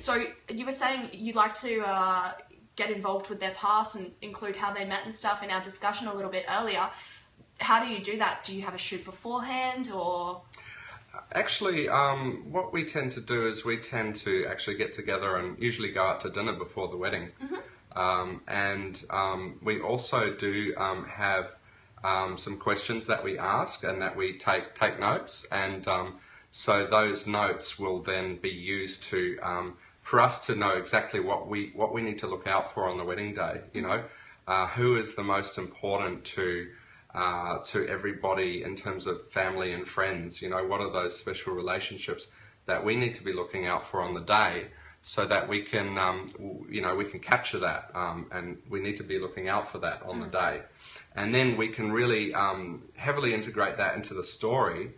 So you were saying you'd like to get involved with their past and include how they met and stuff in our discussion a little bit earlier. How do you do that? Do you have a shoot beforehand, or...? Actually, what we tend to do is we tend to actually get together and usually go out to dinner before the wedding. And we also do have some questions that we ask and that we take notes, and so those notes will then be used to for us to know exactly what we need to look out for on the wedding day. You know, who is the most important to everybody in terms of family and friends. You know, what are those special relationships that we need to be looking out for on the day, so that we can, you know, we can capture that, and we need to be looking out for that on the day. And then we can really heavily integrate that into the story,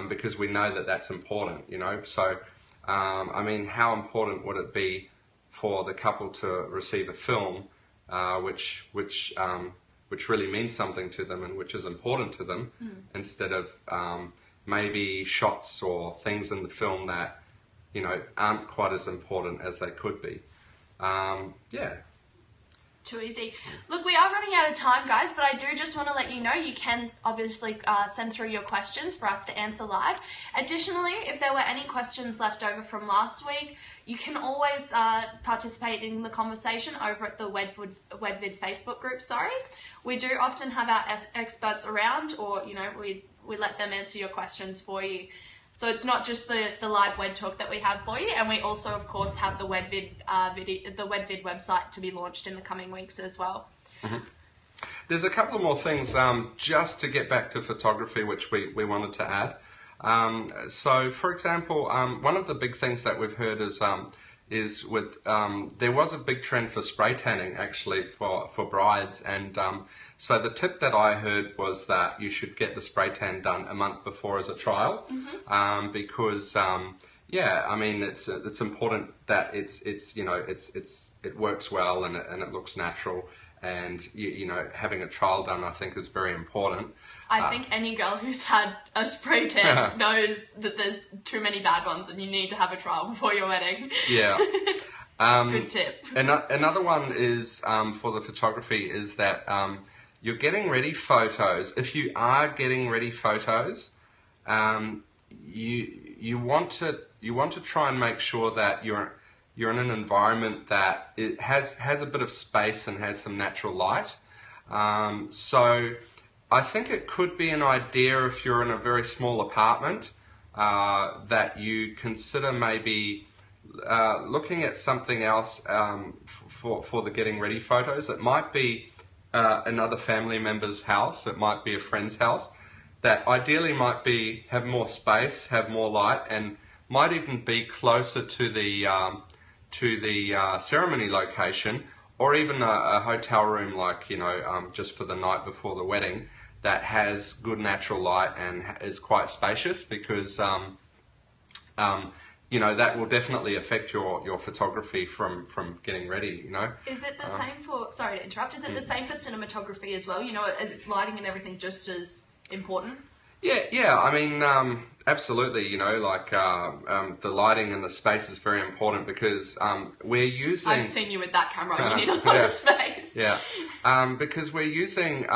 because we know that that's important, you know. So, I mean, how important would it be for the couple to receive a film, which really means something to them and which is important to them, instead of maybe shots or things in the film that, you know, aren't quite as important as they could be. Yeah. Too easy. Look, we are running out of time, guys, but I do just want to let you know you can obviously send through your questions for us to answer live. Additionally, if there were any questions left over from last week, you can always participate in the conversation over at the WedVid Facebook group. We do often have our experts around, or, you know, we let them answer your questions for you. So it's not just the live Wed Talk that we have for you, and we also, of course, have the WedVid the WedVid website to be launched in the coming weeks as well. There's a couple more things just to get back to photography, which we wanted to add. So, for example, one of the big things that we've heard is with there was a big trend for spray tanning actually for brides, and so the tip that I heard was that you should get the spray tan done a month before as a trial, because yeah, I mean it's important that it's you know it works well and it looks natural. And you know, having a trial done, I think, is very important. I think any girl who's had a spray tan knows that there's too many bad ones, and you need to have a trial before your wedding. Yeah. Good tip. Another one is for the photography is that you're getting ready photos. If you are getting ready photos, you want to try and make sure that you're in an environment that it has a bit of space and has some natural light. So I think it could be an idea, if you're in a very small apartment, that you consider maybe looking at something else for the getting ready photos. It might be another family member's house, it might be a friend's house, that ideally might have more space, have more light, and might even be closer to the ceremony location, or even a hotel room, like, you know, just for the night before the wedding, that has good natural light and is quite spacious, because you know, that will definitely affect your photography from getting ready, you know. Is it the same for, sorry to interrupt, is it the same for cinematography as well? You know, is lighting and everything just as important? Yeah, I mean, absolutely, you know, like the lighting and the space is very important, because we're using... I've seen you with that camera, you need a lot of space. Yeah, because we're using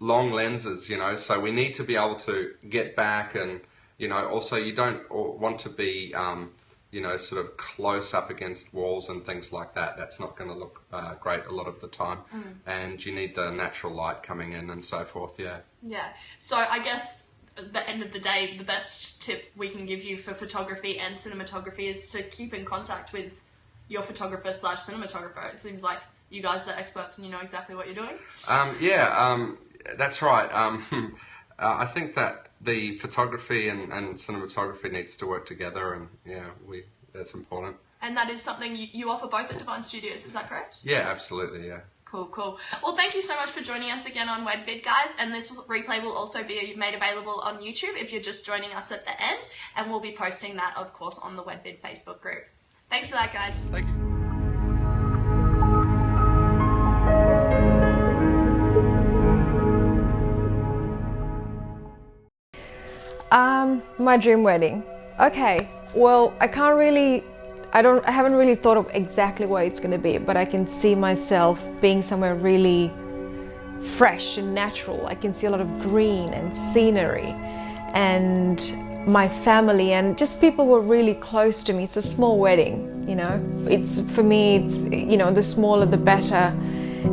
long lenses, you know, so we need to be able to get back, and, you know, also you don't want to be, you know, sort of close up against walls and things like that. That's not going to look great a lot of the time. And you need the natural light coming in and so forth, yeah. Yeah, so I guess at the end of the day, the best tip we can give you for photography and cinematography is to keep in contact with your photographer / cinematographer. It seems like you guys are the experts and you know exactly what you're doing. That's right. I think that the photography and cinematography needs to work together, and yeah, that's important. And that is something you offer both at Divine Studios, is that correct? Yeah, absolutely, yeah. Cool. Well, thank you so much for joining us again on WedVid, guys, and this replay will also be made available on YouTube if you're just joining us at the end, and we'll be posting that, of course, on the WedVid Facebook group. Thanks for that, guys. Thank you. My dream wedding. Okay, Well, I haven't really thought of exactly what it's going to be, but I can see myself being somewhere really fresh and natural. I can see a lot of green and scenery and my family and just people who are really close to me. It's a small wedding, you know. For me, it's, you know, the smaller the better,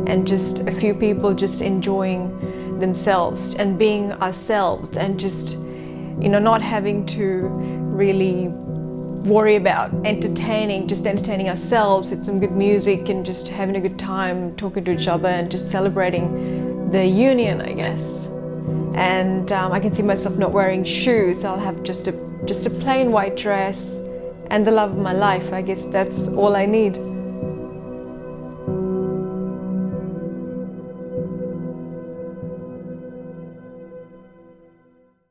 and just a few people just enjoying themselves and being ourselves, and just, you know, not having to really worry about just entertaining ourselves with some good music and just having a good time talking to each other and just celebrating the union, I guess. And I can see myself not wearing shoes. I'll have just a plain white dress and the love of my life. I guess that's all I need.